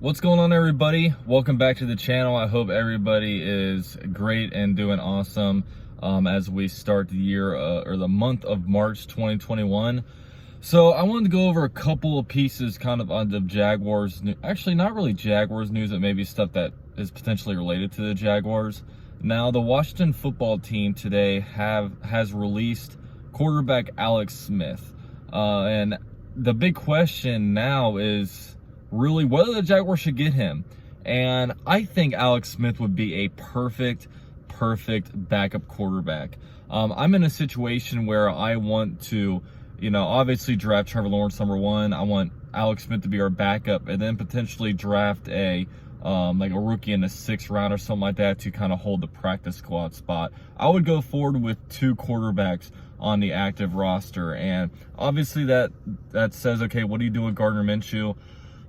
What's going on, everybody? Welcome back to the channel. I hope everybody is great and doing awesome as we start the year or the month of March 2021. So I wanted to go over a couple of pieces kind of on the Jaguars. Actually, not really Jaguars news, but maybe stuff that is potentially related to the Jaguars. Now, the Washington football team today has released quarterback Alex Smith. And the big question now is really whether the Jaguars should get him. And I think Alex Smith would be a perfect backup quarterback. I'm in a situation where I want to, obviously draft Trevor Lawrence number one. I want Alex Smith to be our backup, and then potentially draft a rookie in the 6th round or something like that to kind of hold the practice squad spot. I would go forward with 2 quarterbacks on the active roster, and obviously that says, okay, what do you do with Gardner Minshew?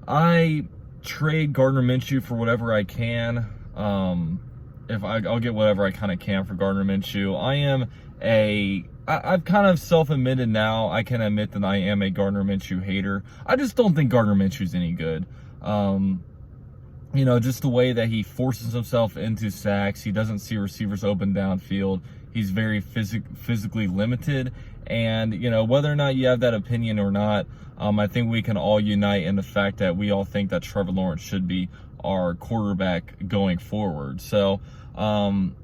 I trade Gardner Minshew for whatever I can. I'll get whatever I kind of can for Gardner Minshew. I've kind of self-admitted now, I can admit that I am a Gardner Minshew hater. I just don't think Gardner Minshew's any good. Just the way that he forces himself into sacks. He doesn't see receivers open downfield. He's very physically limited. And, whether or not you have that opinion or not, I think we can all unite in the fact that we all think that Trevor Lawrence should be our quarterback going forward. So, and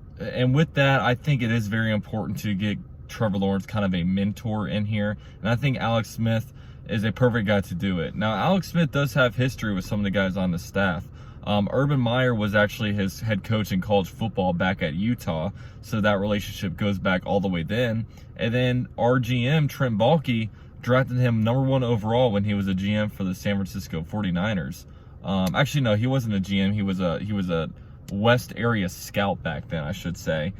with that, I think it is very important to get Trevor Lawrence kind of a mentor in here. And I think Alex Smith is a perfect guy to do it. Now, Alex Smith does have history with some of the guys on the staff. Urban Meyer was actually his head coach in college football back at Utah, so that relationship goes back all the way then. And then our GM, Trent Baalke, drafted him number 1 overall when he was a GM for the San Francisco 49ers. Actually, no, he wasn't a GM. He was a West area scout back then, I should say.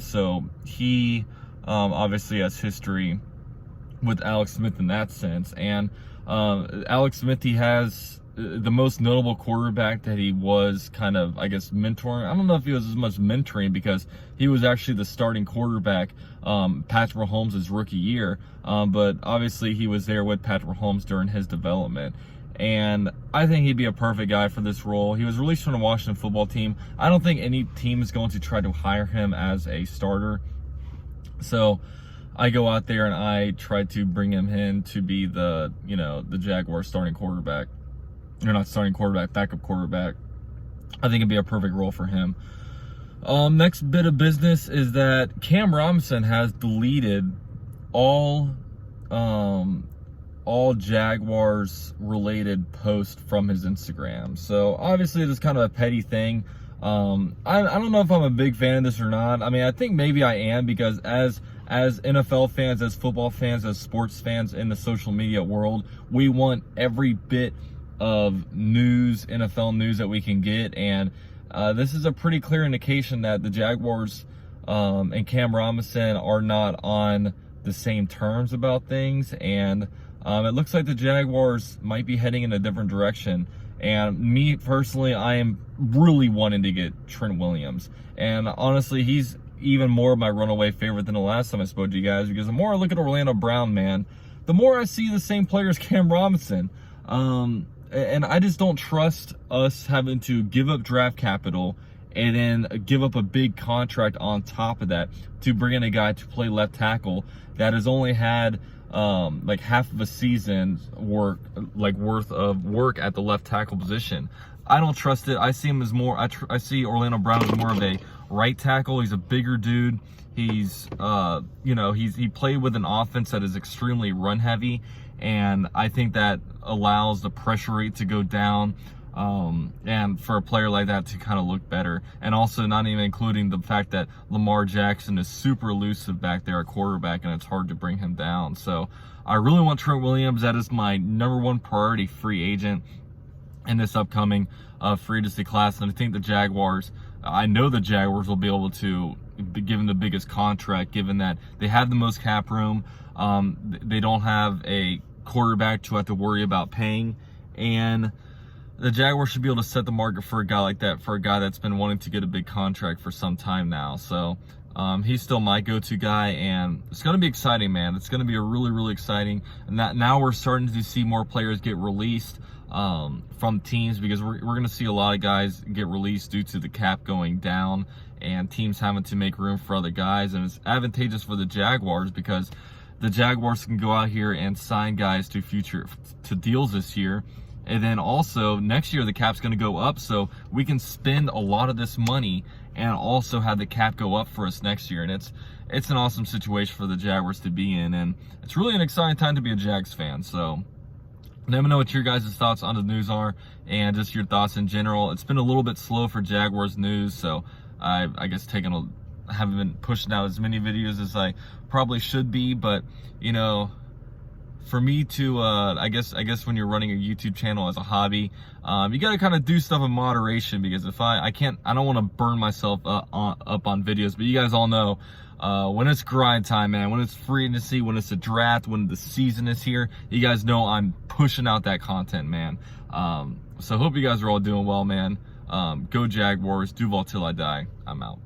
So he obviously has history with Alex Smith in that sense. And Alex Smith, he has the most notable quarterback that he was kind of, I guess, mentoring. I don't know if he was as much mentoring because he was actually the starting quarterback Patrick Mahomes' rookie year. But obviously he was there with Patrick Mahomes during his development. And I think he'd be a perfect guy for this role. He was released from the Washington football team. I don't think any team is going to try to hire him as a starter. So I go out there and I try to bring him in to be the Jaguars starting quarterback. Or not starting quarterback, backup quarterback. I think it'd be a perfect role for him. Next bit of business is that Cam Robinson has deleted all Jaguars related posts from his Instagram. So obviously this is kind of a petty thing. I don't know if I'm a big fan of this or not. I mean, I think maybe I am, because as NFL fans, as football fans, as sports fans in the social media world, we want every bit of news, NFL news, that we can get. And this is a pretty clear indication that the Jaguars and Cam Robinson are not on the same terms about things. And it looks like the Jaguars might be heading in a different direction. And me personally, I am really wanting to get Trent Williams. And honestly, he's even more of my runaway favorite than the last time I spoke to you guys, because the more I look at Orlando Brown, man, the more I see the same player as Cam Robinson. And I just don't trust us having to give up draft capital and then give up a big contract on top of that to bring in a guy to play left tackle that has only had like half of a season's worth of work at the left tackle position. I don't trust it. I see him as more, I see Orlando Brown as more of a right tackle. He's a bigger dude. He's he played with an offense that is extremely run heavy, and I think that allows the pressure rate to go down, and for a player like that to kind of look better. And also, not even including the fact that Lamar Jackson is super elusive back there at quarterback, and it's hard to bring him down. So I really want Trent Williams. That is my number 1 priority free agent in this upcoming free agency class. And I think I know the Jaguars will be able to be given the biggest contract, given that they have the most cap room. They don't have a quarterback to have to worry about paying, and the Jaguars should be able to set the market for a guy like that, for a guy that's been wanting to get a big contract for some time now. So he's still my go-to guy, and it's going to be exciting, man. It's going to be a really exciting. And that now we're starting to see more players get released. from teams, because we're going to see a lot of guys get released due to the cap going down and teams having to make room for other guys. And it's advantageous for the Jaguars because the Jaguars can go out here and sign guys to deals this year. And then also next year the cap's going to go up, so we can spend a lot of this money and also have the cap go up for us next year. And it's an awesome situation for the Jaguars to be in, and it's really an exciting time to be a Jags fan. So let me know what your guys' thoughts on the news are and just your thoughts in general. It's been a little bit slow for Jaguars news, so I guess haven't been pushing out as many videos as I probably should be. But you know, for me to I guess when you're running a YouTube channel as a hobby, you got to kind of do stuff in moderation, because if I don't want to burn myself up on videos. But you guys all know when it's grind time, man, when it's free agency, when it's a draft, when the season is here, you guys know I'm pushing out that content, man. So hope you guys are all doing well, man. Go Jaguars, Duval till I die. I'm out.